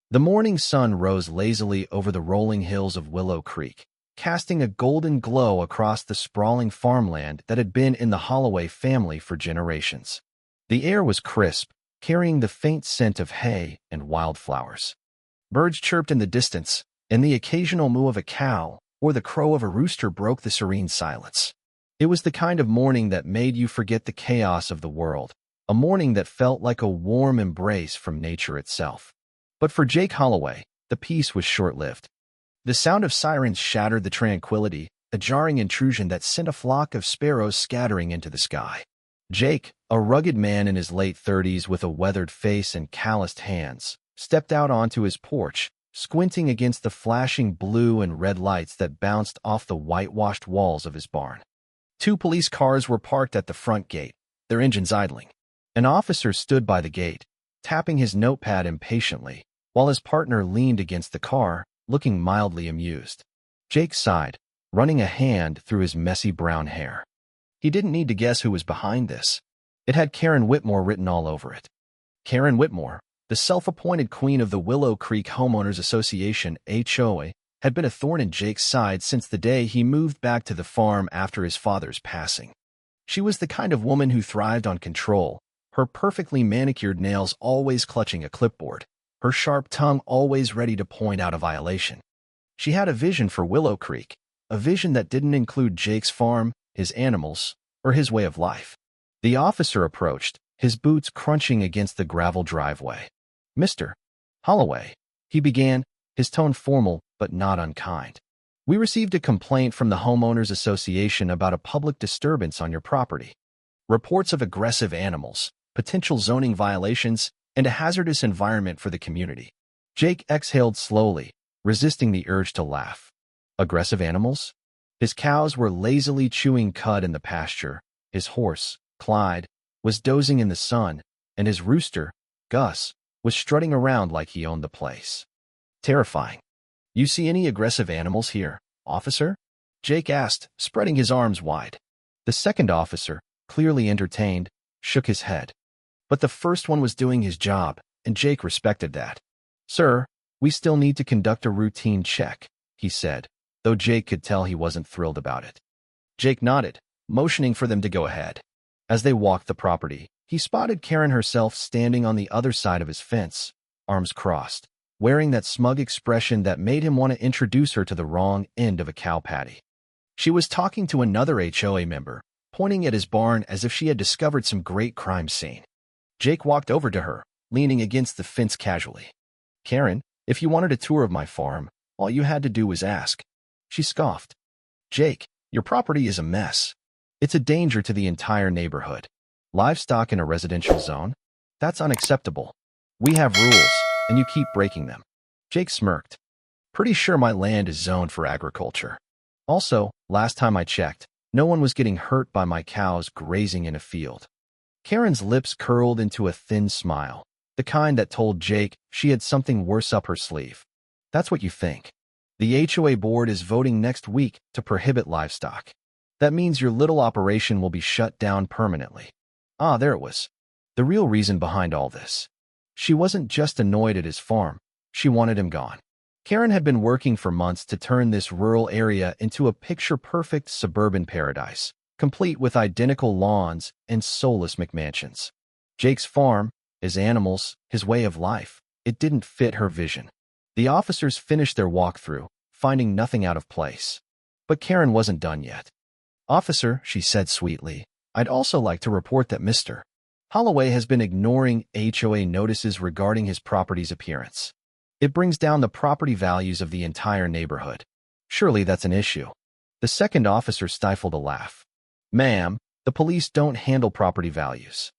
The morning sun rose lazily over the rolling hills of Willow Creek, casting a golden glow across the sprawling farmland that had been in the Holloway family for generations. The air was crisp, carrying the faint scent of hay and wildflowers. Birds chirped in the distance, and the occasional moo of a cow or the crow of a rooster broke the serene silence. It was the kind of morning that made you forget the chaos of the world, a morning that felt like a warm embrace from nature itself. But for Jake Holloway, the peace was short-lived. The sound of sirens shattered the tranquility, a jarring intrusion that sent a flock of sparrows scattering into the sky. Jake, a rugged man in his late 30s with a weathered face and calloused hands, stepped out onto his porch, squinting against the flashing blue and red lights that bounced off the whitewashed walls of his barn. 2 police cars were parked at the front gate, their engines idling. An officer stood by the gate, tapping his notepad impatiently, while his partner leaned against the car, looking mildly amused. Jake sighed, running a hand through his messy brown hair. He didn't need to guess who was behind this. It had Karen Whitmore written all over it. Karen Whitmore, the self-appointed queen of the Willow Creek Homeowners Association (HOA), had been a thorn in Jake's side since the day he moved back to the farm after his father's passing. She was the kind of woman who thrived on control, her perfectly manicured nails always clutching a clipboard, her sharp tongue always ready to point out a violation. She had a vision for Willow Creek, a vision that didn't include Jake's farm, his animals, or his way of life. The officer approached, his boots crunching against the gravel driveway. "Mr. Holloway," he began, his tone formal but not unkind. "We received a complaint from the Homeowners Association about a public disturbance on your property. Reports of aggressive animals, potential zoning violations, and a hazardous environment for the community." Jake exhaled slowly, resisting the urge to laugh. Aggressive animals? His cows were lazily chewing cud in the pasture, his horse, Clyde, was dozing in the sun, and his rooster, Gus, was strutting around like he owned the place. Terrifying. "You see any aggressive animals here, officer?" Jake asked, spreading his arms wide. The second officer, clearly entertained, shook his head. But the first one was doing his job, and Jake respected that. "Sir, we still need to conduct a routine check," he said, though Jake could tell he wasn't thrilled about it. Jake nodded, motioning for them to go ahead. As they walked the property, he spotted Karen herself standing on the other side of his fence, arms crossed, wearing that smug expression that made him want to introduce her to the wrong end of a cow patty. She was talking to another HOA member, pointing at his barn as if she had discovered some great crime scene. Jake walked over to her, leaning against the fence casually. "Karen, if you wanted a tour of my farm, all you had to do was ask." She scoffed. "Jake, your property is a mess. It's a danger to the entire neighborhood. Livestock in a residential zone? That's unacceptable. We have rules, and you keep breaking them." Jake smirked. "Pretty sure my land is zoned for agriculture. Also, last time I checked, no one was getting hurt by my cows grazing in a field." Karen's lips curled into a thin smile, the kind that told Jake she had something worse up her sleeve. "That's what you think. The HOA board is voting next week to prohibit livestock. That means your little operation will be shut down permanently." Ah, there it was. The real reason behind all this. She wasn't just annoyed at his farm, she wanted him gone. Karen had been working for months to turn this rural area into a picture-perfect suburban paradise, complete with identical lawns and soulless McMansions. Jake's farm, his animals, his way of life, it didn't fit her vision. The officers finished their walkthrough, finding nothing out of place. But Karen wasn't done yet. "Officer," she said sweetly, "I'd also like to report that Mr. Holloway has been ignoring HOA notices regarding his property's appearance. It brings down the property values of the entire neighborhood. Surely that's an issue." The second officer stifled a laugh. "Ma'am, the police don't handle property values.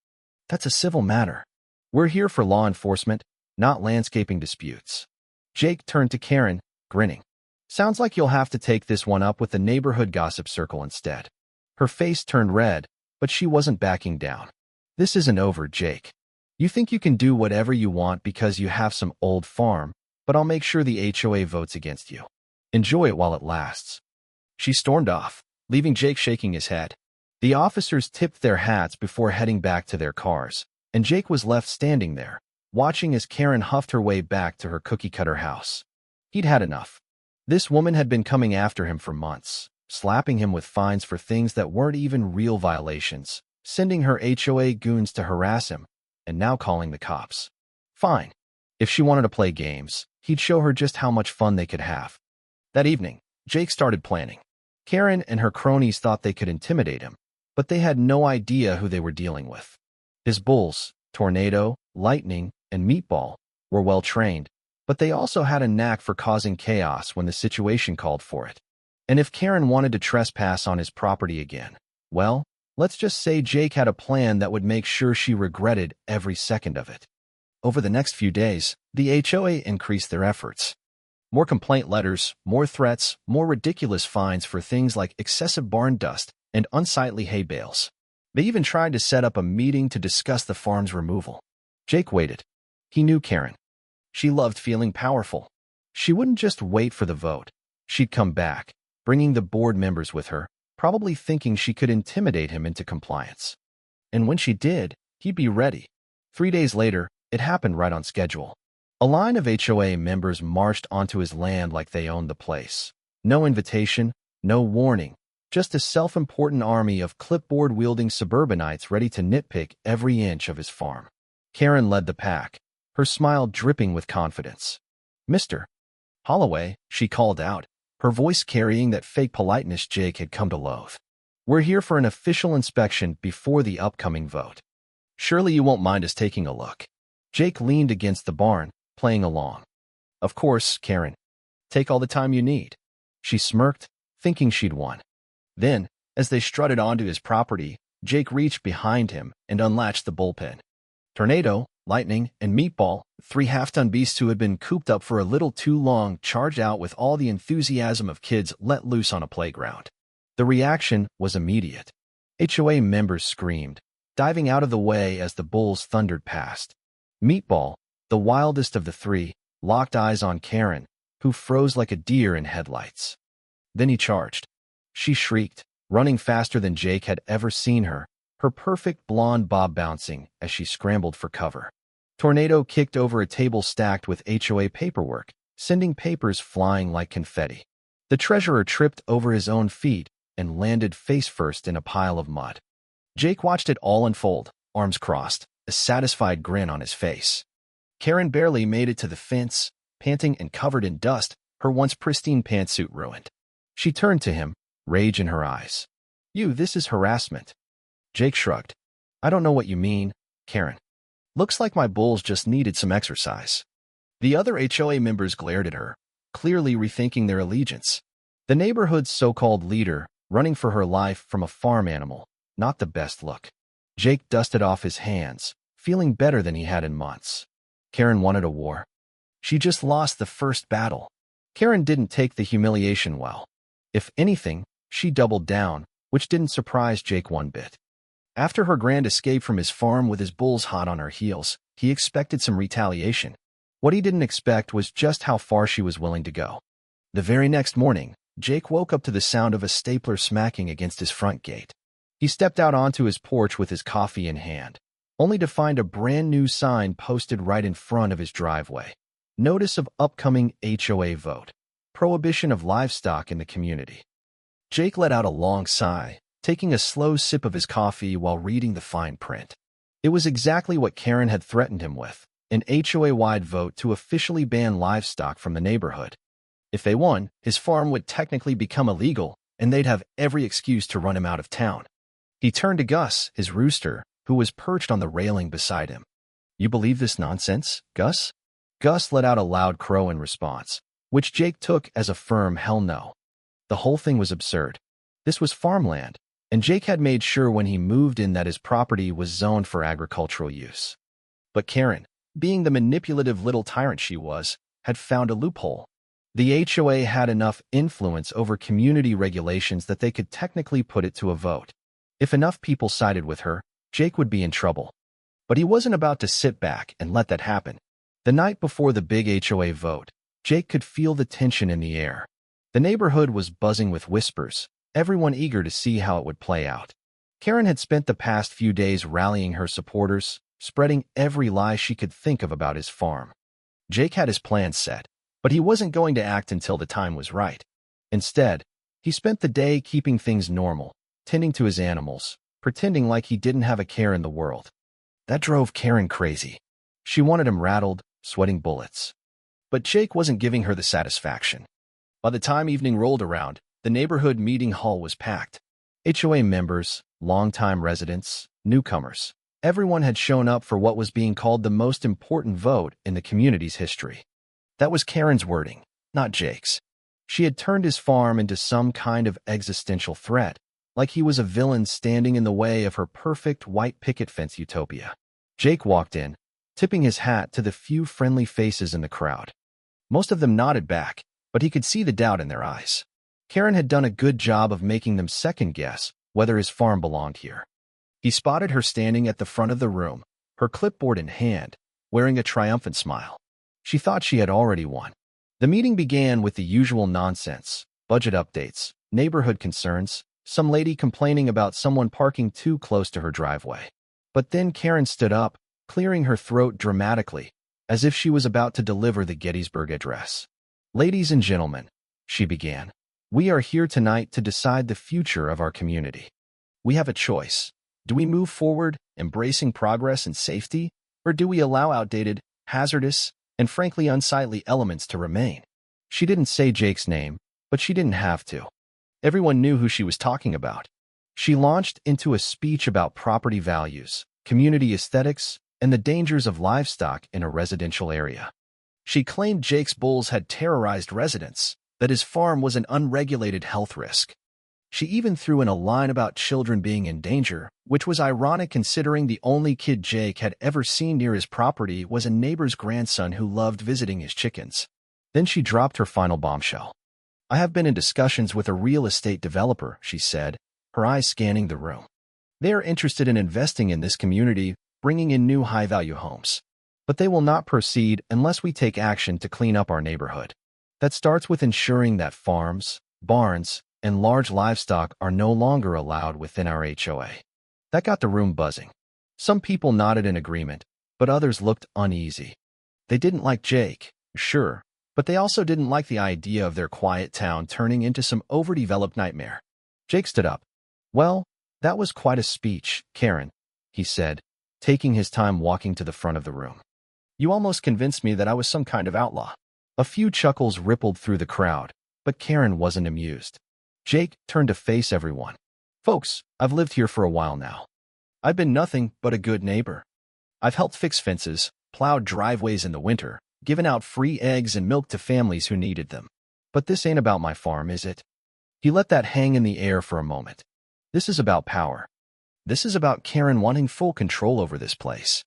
That's a civil matter. We're here for law enforcement, not landscaping disputes." Jake turned to Karen, grinning. "Sounds like you'll have to take this one up with the neighborhood gossip circle instead." Her face turned red, but she wasn't backing down. "This isn't over, Jake. You think you can do whatever you want because you have some old farm, but I'll make sure the HOA votes against you. Enjoy it while it lasts." She stormed off, leaving Jake shaking his head. The officers tipped their hats before heading back to their cars, and Jake was left standing there, watching as Karen huffed her way back to her cookie-cutter house. He'd had enough. This woman had been coming after him for months, slapping him with fines for things that weren't even real violations, sending her HOA goons to harass him, and now calling the cops. Fine. If she wanted to play games, he'd show her just how much fun they could have. That evening, Jake started planning. Karen and her cronies thought they could intimidate him, but they had no idea who they were dealing with. His bulls, Tornado, Lightning, and Meatball, were well trained, but they also had a knack for causing chaos when the situation called for it. And if Karen wanted to trespass on his property again, well, let's just say Jake had a plan that would make sure she regretted every second of it. Over the next few days, the HOA increased their efforts. More complaint letters, more threats, more ridiculous fines for things like excessive barn dust and unsightly hay bales. They even tried to set up a meeting to discuss the farm's removal. Jake waited. He knew Karen. She loved feeling powerful. She wouldn't just wait for the vote. She'd come back, bringing the board members with her, probably thinking she could intimidate him into compliance. And when she did, he'd be ready. 3 days later, it happened right on schedule. A line of HOA members marched onto his land like they owned the place. No invitation, no warning, just a self-important army of clipboard-wielding suburbanites ready to nitpick every inch of his farm. Karen led the pack, her smile dripping with confidence. "Mr. Holloway," she called out, her voice carrying that fake politeness Jake had come to loathe. "We're here for an official inspection before the upcoming vote. Surely you won't mind us taking a look." Jake leaned against the barn, playing along. "Of course, Karen. Take all the time you need." She smirked, thinking she'd won. Then, as they strutted onto his property, Jake reached behind him and unlatched the bullpen. Tornado, Lightning, and Meatball, 3 half-ton beasts who had been cooped up for a little too long, charged out with all the enthusiasm of kids let loose on a playground. The reaction was immediate. HOA members screamed, diving out of the way as the bulls thundered past. Meatball, the wildest of the 3, locked eyes on Karen, who froze like a deer in headlights. Then he charged. She shrieked, running faster than Jake had ever seen her, her perfect blonde bob bouncing as she scrambled for cover. Tornado kicked over a table stacked with HOA paperwork, sending papers flying like confetti. The treasurer tripped over his own feet and landed face-first in a pile of mud. Jake watched it all unfold, arms crossed, a satisfied grin on his face. Karen barely made it to the fence, panting and covered in dust, her once pristine pantsuit ruined. She turned to him, rage in her eyes. This is harassment." Jake shrugged. "I don't know what you mean, Karen. Looks like my bulls just needed some exercise." The other HOA members glared at her, clearly rethinking their allegiance. The neighborhood's so-called leader, running for her life from a farm animal, not the best look. Jake dusted off his hands, feeling better than he had in months. Karen wanted a war. She just lost the first battle. Karen didn't take the humiliation well. If anything, she doubled down, which didn't surprise Jake one bit. After her grand escape from his farm with his bulls hot on her heels, he expected some retaliation. What he didn't expect was just how far she was willing to go. The very next morning, Jake woke up to the sound of a stapler smacking against his front gate. He stepped out onto his porch with his coffee in hand, only to find a brand new sign posted right in front of his driveway. Notice of upcoming HOA vote. Prohibition of livestock in the community. Jake let out a long sigh, taking a slow sip of his coffee while reading the fine print. It was exactly what Karen had threatened him with, an HOA-wide vote to officially ban livestock from the neighborhood. If they won, his farm would technically become illegal, and they'd have every excuse to run him out of town. He turned to Gus, his rooster, who was perched on the railing beside him. "You believe this nonsense, Gus?" Gus let out a loud crow in response, which Jake took as a firm hell no. The whole thing was absurd. This was farmland, and Jake had made sure when he moved in that his property was zoned for agricultural use. But Karen, being the manipulative little tyrant she was, had found a loophole. The HOA had enough influence over community regulations that they could technically put it to a vote. If enough people sided with her, Jake would be in trouble. But he wasn't about to sit back and let that happen. The night before the big HOA vote, Jake could feel the tension in the air. The neighborhood was buzzing with whispers, everyone eager to see how it would play out. Karen had spent the past few days rallying her supporters, spreading every lie she could think of about his farm. Jake had his plans set, but he wasn't going to act until the time was right. Instead, he spent the day keeping things normal, tending to his animals, pretending like he didn't have a care in the world. That drove Karen crazy. She wanted him rattled, sweating bullets. But Jake wasn't giving her the satisfaction. By the time evening rolled around, the neighborhood meeting hall was packed. HOA members, longtime residents, newcomers. Everyone had shown up for what was being called the most important vote in the community's history. That was Karen's wording, not Jake's. She had turned his farm into some kind of existential threat, like he was a villain standing in the way of her perfect white picket fence utopia. Jake walked in, tipping his hat to the few friendly faces in the crowd. Most of them nodded back, but he could see the doubt in their eyes. Karen had done a good job of making them second-guess whether his farm belonged here. He spotted her standing at the front of the room, her clipboard in hand, wearing a triumphant smile. She thought she had already won. The meeting began with the usual nonsense: budget updates, neighborhood concerns, some lady complaining about someone parking too close to her driveway. But then Karen stood up, clearing her throat dramatically, as if she was about to deliver the Gettysburg Address. "Ladies and gentlemen," she began, "we are here tonight to decide the future of our community. We have a choice. Do we move forward, embracing progress and safety, or do we allow outdated, hazardous, and frankly unsightly elements to remain?" She didn't say Jake's name, but she didn't have to. Everyone knew who she was talking about. She launched into a speech about property values, community aesthetics, and the dangers of livestock in a residential area. She claimed Jake's bulls had terrorized residents, that his farm was an unregulated health risk. She even threw in a line about children being in danger, which was ironic considering the only kid Jake had ever seen near his property was a neighbor's grandson who loved visiting his chickens. Then she dropped her final bombshell. "I have been in discussions with a real estate developer," she said, her eyes scanning the room. "They are interested in investing in this community, bringing in new high-value homes. But they will not proceed unless we take action to clean up our neighborhood. That starts with ensuring that farms, barns, and large livestock are no longer allowed within our HOA." That got the room buzzing. Some people nodded in agreement, but others looked uneasy. They didn't like Jake, sure, but they also didn't like the idea of their quiet town turning into some overdeveloped nightmare. Jake stood up. "Well, that was quite a speech, Karen," he said, taking his time walking to the front of the room. "You almost convinced me that I was some kind of outlaw." A few chuckles rippled through the crowd, but Karen wasn't amused. Jake turned to face everyone. "Folks, I've lived here for a while now. I've been nothing but a good neighbor. I've helped fix fences, plowed driveways in the winter, given out free eggs and milk to families who needed them. But this ain't about my farm, is it?" He let that hang in the air for a moment. "This is about power. This is about Karen wanting full control over this place.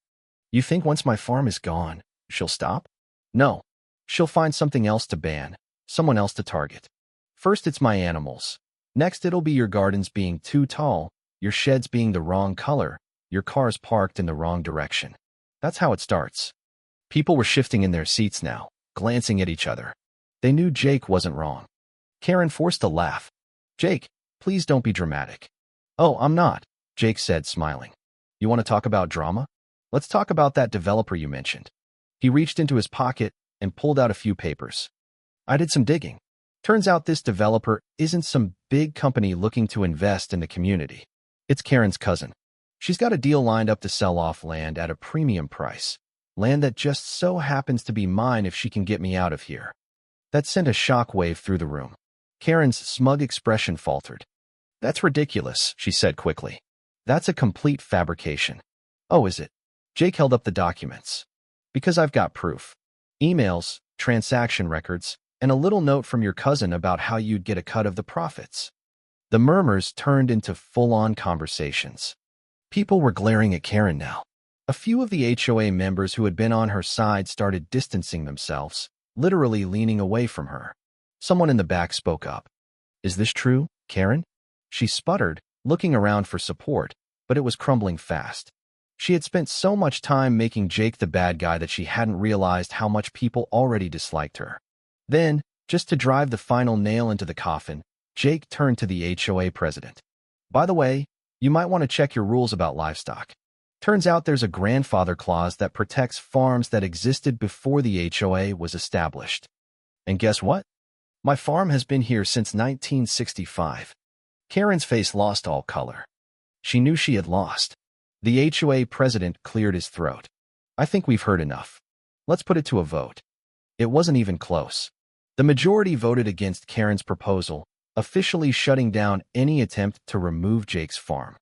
You think once my farm is gone, she'll stop? No. She'll find something else to ban, someone else to target. First it's my animals. Next it'll be your gardens being too tall, your sheds being the wrong color, your cars parked in the wrong direction. That's how it starts." People were shifting in their seats now, glancing at each other. They knew Jake wasn't wrong. Karen forced a laugh. "Jake, please don't be dramatic." "Oh, I'm not," Jake said, smiling. "You want to talk about drama? Let's talk about that developer you mentioned." He reached into his pocket and pulled out a few papers. "I did some digging. Turns out this developer isn't some big company looking to invest in the community. It's Karen's cousin. She's got a deal lined up to sell off land at a premium price, land that just so happens to be mine if she can get me out of here." That sent a shockwave through the room. Karen's smug expression faltered. "That's ridiculous," she said quickly. "That's a complete fabrication." "Oh, is it?" Jake held up the documents. "Because I've got proof. Emails, transaction records, and a little note from your cousin about how you'd get a cut of the profits." The murmurs turned into full-on conversations. People were glaring at Karen now. A few of the HOA members who had been on her side started distancing themselves, literally leaning away from her. Someone in the back spoke up. "Is this true, Karen?" She sputtered, looking around for support, but it was crumbling fast. She had spent so much time making Jake the bad guy that she hadn't realized how much people already disliked her. Then, just to drive the final nail into the coffin, Jake turned to the HOA president. "By the way, you might want to check your rules about livestock. Turns out there's a grandfather clause that protects farms that existed before the HOA was established. And guess what? My farm has been here since 1965. Karen's face lost all color. She knew she had lost. The HOA president cleared his throat. I think we've heard enough. Let's put it to a vote. It wasn't even close. The majority voted against Karen's proposal, officially shutting down any attempt to remove Jake's farm.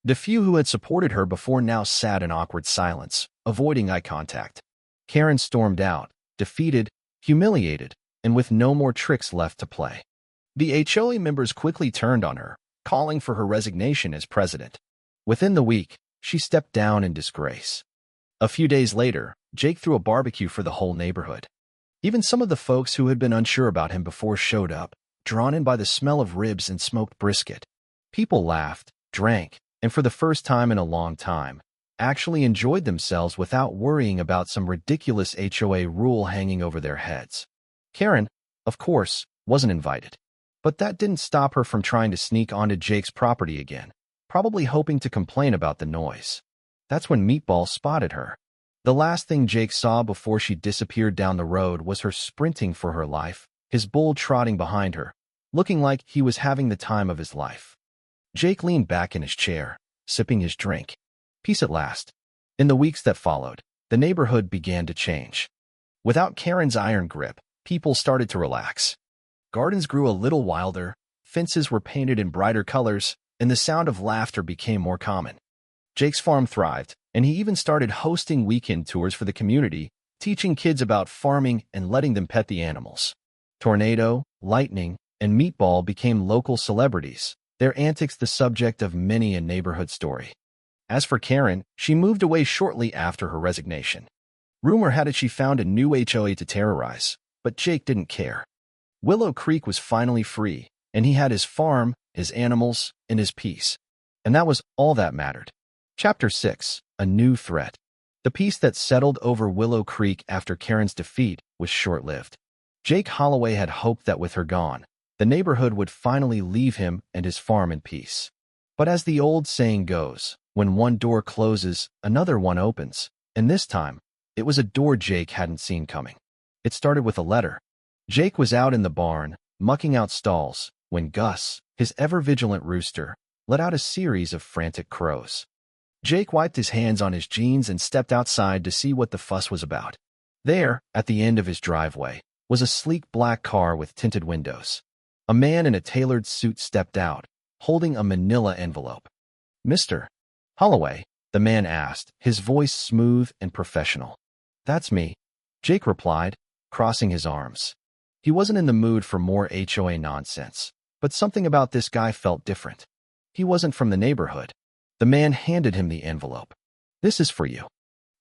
The few who had supported her before now sat in awkward silence, avoiding eye contact. Karen stormed out, defeated, humiliated, and with no more tricks left to play. The HOA members quickly turned on her, calling for her resignation as president. Within the week, she stepped down in disgrace. A few days later, Jake threw a barbecue for the whole neighborhood. Even some of the folks who had been unsure about him before showed up, drawn in by the smell of ribs and smoked brisket. People laughed, drank, and for the first time in a long time, actually enjoyed themselves without worrying about some ridiculous HOA rule hanging over their heads. Karen, of course, wasn't invited. But that didn't stop her from trying to sneak onto Jake's property again, probably hoping to complain about the noise. That's when Meatball spotted her. The last thing Jake saw before she disappeared down the road was her sprinting for her life, his bull trotting behind her, looking like he was having the time of his life. Jake leaned back in his chair, sipping his drink. Peace at last. In the weeks that followed, the neighborhood began to change. Without Karen's iron grip, people started to relax. Gardens grew a little wilder, fences were painted in brighter colors, and the sound of laughter became more common. Jake's farm thrived, and he even started hosting weekend tours for the community, teaching kids about farming and letting them pet the animals. Tornado, Lightning, and Meatball became local celebrities, their antics the subject of many a neighborhood story. As for Karen, she moved away shortly after her resignation. Rumor had it she found a new HOA to terrorize, but Jake didn't care. Willow Creek was finally free, and he had his farm, his animals, and his peace. And that was all that mattered. Chapter 6. A New Threat. The peace that settled over Willow Creek after Karen's defeat was short-lived. Jake Holloway had hoped that with her gone, the neighborhood would finally leave him and his farm in peace. But as the old saying goes, when one door closes, another one opens, and this time, it was a door Jake hadn't seen coming. It started with a letter. Jake was out in the barn, mucking out stalls, when Gus, his ever-vigilant rooster, let out a series of frantic crows. Jake wiped his hands on his jeans and stepped outside to see what the fuss was about. There, at the end of his driveway, was a sleek black car with tinted windows. A man in a tailored suit stepped out, holding a manila envelope. "Mr. Holloway?" the man asked, his voice smooth and professional. "That's me," Jake replied, crossing his arms. He wasn't in the mood for more HOA nonsense, but something about this guy felt different. He wasn't from the neighborhood. The man handed him the envelope. "This is for you.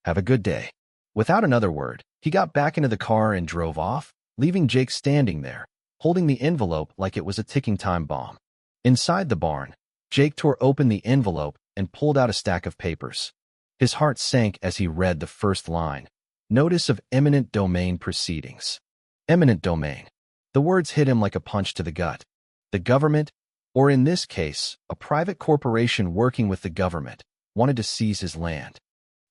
Have a good day." Without another word, he got back into the car and drove off, leaving Jake standing there, holding the envelope like it was a ticking time bomb. Inside the barn, Jake tore open the envelope and pulled out a stack of papers. His heart sank as he read the first line. Notice of eminent domain proceedings. Eminent domain. The words hit him like a punch to the gut. The government, or in this case, a private corporation working with the government, wanted to seize his land.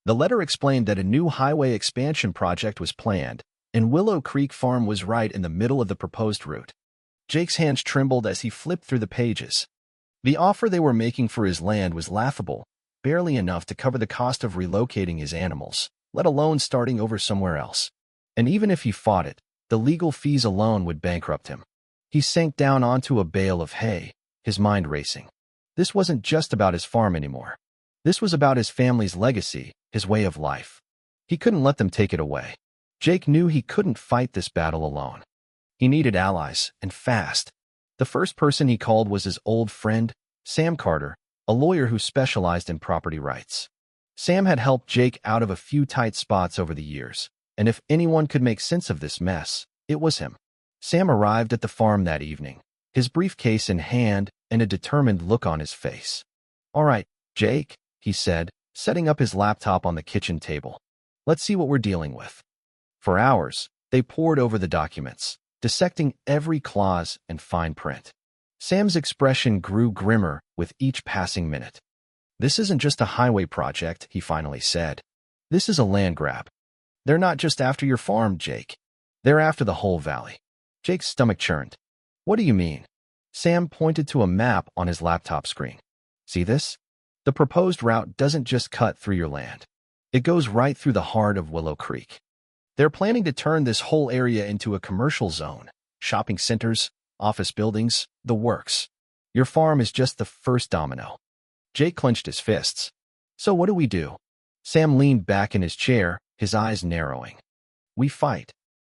The letter explained that a new highway expansion project was planned, and Willow Creek Farm was right in the middle of the proposed route. Jake's hands trembled as he flipped through the pages. The offer they were making for his land was laughable, barely enough to cover the cost of relocating his animals, let alone starting over somewhere else. And even if he fought it, the legal fees alone would bankrupt him. He sank down onto a bale of hay, his mind racing. This wasn't just about his farm anymore. This was about his family's legacy, his way of life. He couldn't let them take it away. Jake knew he couldn't fight this battle alone. He needed allies, and fast. The first person he called was his old friend, Sam Carter, a lawyer who specialized in property rights. Sam had helped Jake out of a few tight spots over the years, and if anyone could make sense of this mess, it was him. Sam arrived at the farm that evening, his briefcase in hand and a determined look on his face. "All right, Jake," he said, setting up his laptop on the kitchen table. "Let's see what we're dealing with." For hours, they pored over the documents, dissecting every clause and fine print. Sam's expression grew grimmer with each passing minute. This isn't just a highway project, he finally said. This is a land grab. They're not just after your farm, Jake. They're after the whole valley. Jake's stomach churned. What do you mean? Sam pointed to a map on his laptop screen. See this? The proposed route doesn't just cut through your land. It goes right through the heart of Willow Creek. They're planning to turn this whole area into a commercial zone. Shopping centers, office buildings, the works. Your farm is just the first domino. Jake clenched his fists. So what do we do? Sam leaned back in his chair, his eyes narrowing. We fight.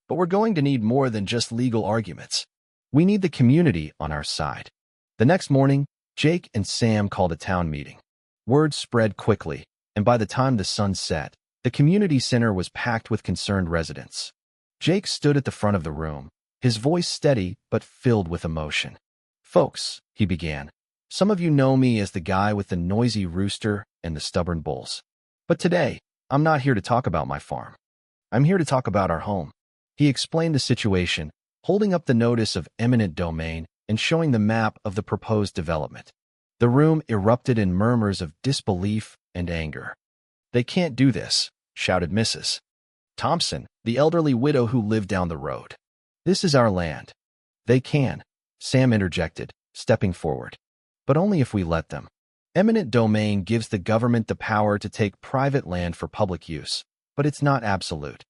But we're going to need more than just legal arguments. We need the community on our side. The next morning, Jake and Sam called a town meeting. Word spread quickly, and by the time the sun set, the community center was packed with concerned residents. Jake stood at the front of the room, his voice steady but filled with emotion. Folks, he began, some of you know me as the guy with the noisy rooster and the stubborn bulls. But today, I'm not here to talk about my farm. I'm here to talk about our home. He explained the situation, holding up the notice of eminent domain and showing the map of the proposed development. The room erupted in murmurs of disbelief and anger. They can't do this, shouted Mrs. Thompson, the elderly widow who lived down the road. This is our land. They can, Sam interjected, stepping forward. But only if we let them. Eminent domain gives the government the power to take private land for public use, but it's not absolute.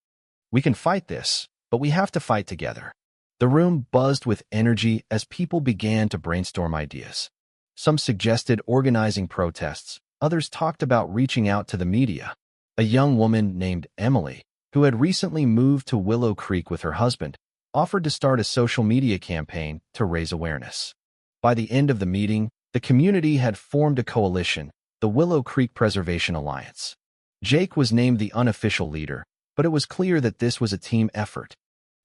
We can fight this, but we have to fight together. The room buzzed with energy as people began to brainstorm ideas. Some suggested organizing protests, others talked about reaching out to the media. A young woman named Emily, who had recently moved to Willow Creek with her husband, offered to start a social media campaign to raise awareness. By the end of the meeting, the community had formed a coalition, the Willow Creek Preservation Alliance. Jake was named the unofficial leader, but it was clear that this was a team effort.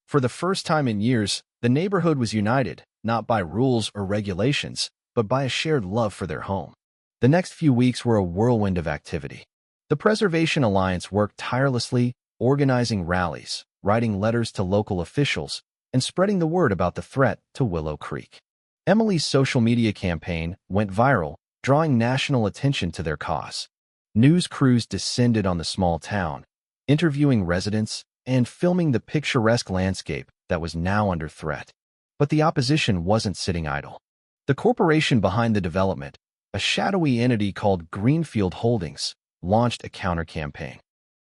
For the first time in years, the neighborhood was united, not by rules or regulations, but by a shared love for their home. The next few weeks were a whirlwind of activity. The Preservation Alliance worked tirelessly, organizing rallies, writing letters to local officials, and spreading the word about the threat to Willow Creek. Emily's social media campaign went viral, drawing national attention to their cause. News crews descended on the small town, interviewing residents and filming the picturesque landscape that was now under threat. But the opposition wasn't sitting idle. The corporation behind the development, a shadowy entity called Greenfield Holdings, launched a counter-campaign.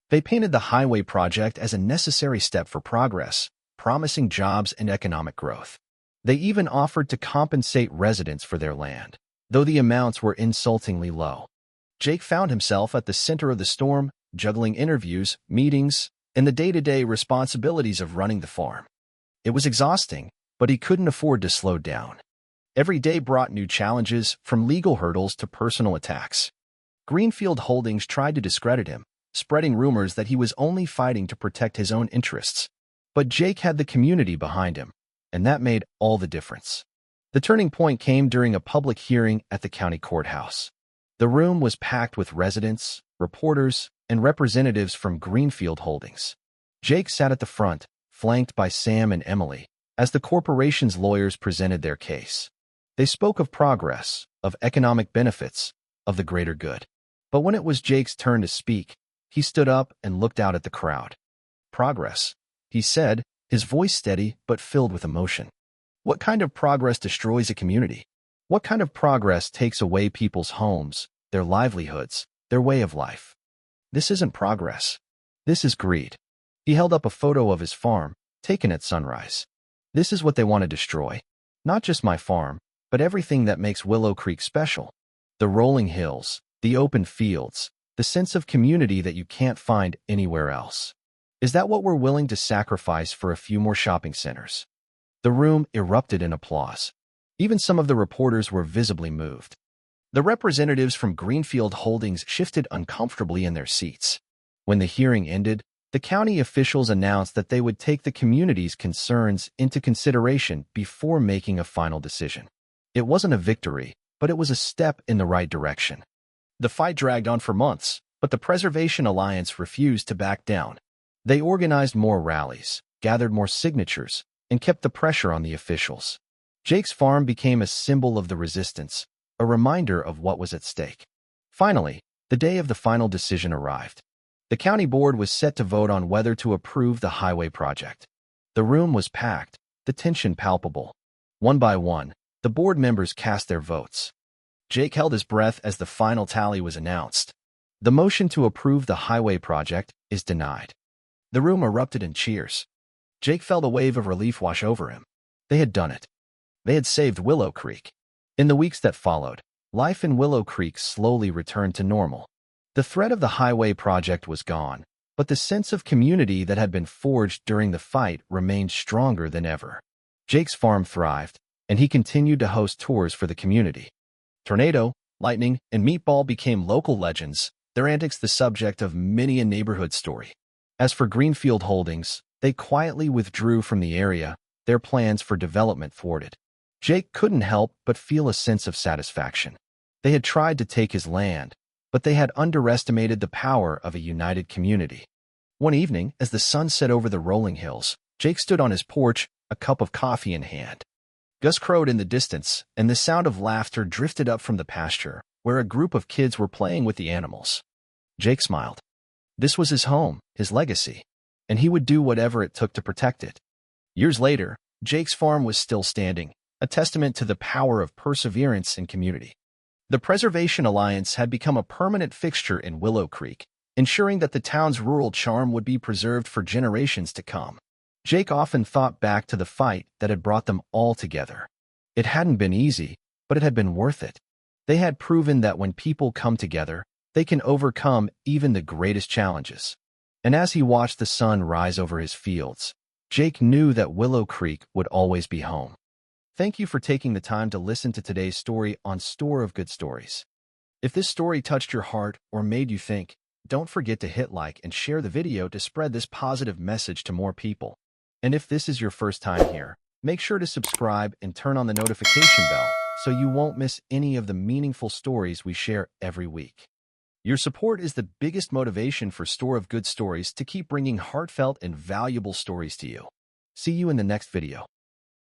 They painted the highway project as a necessary step for progress, promising jobs and economic growth. They even offered to compensate residents for their land, though the amounts were insultingly low. Jake found himself at the center of the storm, juggling interviews, meetings, and the day-to-day responsibilities of running the farm. It was exhausting, but he couldn't afford to slow down. Every day brought new challenges, from legal hurdles to personal attacks. Greenfield Holdings tried to discredit him, spreading rumors that he was only fighting to protect his own interests. But Jake had the community behind him, and that made all the difference. The turning point came during a public hearing at the county courthouse. The room was packed with residents, reporters, and representatives from Greenfield Holdings. Jake sat at the front, flanked by Sam and Emily, as the corporation's lawyers presented their case. They spoke of progress, of economic benefits, of the greater good. But when it was Jake's turn to speak, he stood up and looked out at the crowd. Progress, he said, his voice steady but filled with emotion. What kind of progress destroys a community? What kind of progress takes away people's homes, their livelihoods, their way of life? This isn't progress. This is greed. He held up a photo of his farm, taken at sunrise. This is what they want to destroy. Not just my farm, but everything that makes Willow Creek special. The rolling hills, the open fields, the sense of community that you can't find anywhere else. Is that what we're willing to sacrifice for a few more shopping centers? The room erupted in applause. Even some of the reporters were visibly moved. The representatives from Greenfield Holdings shifted uncomfortably in their seats. When the hearing ended, the county officials announced that they would take the community's concerns into consideration before making a final decision. It wasn't a victory, but it was a step in the right direction. The fight dragged on for months, but the Preservation Alliance refused to back down. They organized more rallies, gathered more signatures, and kept the pressure on the officials. Jake's farm became a symbol of the resistance, a reminder of what was at stake. Finally, the day of the final decision arrived. The county board was set to vote on whether to approve the highway project. The room was packed, the tension palpable. One by one, the board members cast their votes. Jake held his breath as the final tally was announced. The motion to approve the highway project is denied. The room erupted in cheers. Jake felt a wave of relief wash over him. They had done it. They had saved Willow Creek. In the weeks that followed, life in Willow Creek slowly returned to normal. The threat of the highway project was gone, but the sense of community that had been forged during the fight remained stronger than ever. Jake's farm thrived, and he continued to host tours for the community. Tornado, Lightning, and Meatball became local legends, their antics the subject of many a neighborhood story. As for Greenfield Holdings, they quietly withdrew from the area, their plans for development thwarted. Jake couldn't help but feel a sense of satisfaction. They had tried to take his land, but they had underestimated the power of a united community. One evening, as the sun set over the rolling hills, Jake stood on his porch, a cup of coffee in hand. Gus crowed in the distance, and the sound of laughter drifted up from the pasture, where a group of kids were playing with the animals. Jake smiled. This was his home, his legacy, and he would do whatever it took to protect it. Years later, Jake's farm was still standing, a testament to the power of perseverance and community. The Preservation Alliance had become a permanent fixture in Willow Creek, ensuring that the town's rural charm would be preserved for generations to come. Jake often thought back to the fight that had brought them all together. It hadn't been easy, but it had been worth it. They had proven that when people come together, they can overcome even the greatest challenges. And as he watched the sun rise over his fields, Jake knew that Willow Creek would always be home. Thank you for taking the time to listen to today's story on Store of Good Stories. If this story touched your heart or made you think, don't forget to hit like and share the video to spread this positive message to more people. And if this is your first time here, make sure to subscribe and turn on the notification bell so you won't miss any of the meaningful stories we share every week. Your support is the biggest motivation for Store of Good Stories to keep bringing heartfelt and valuable stories to you. See you in the next video.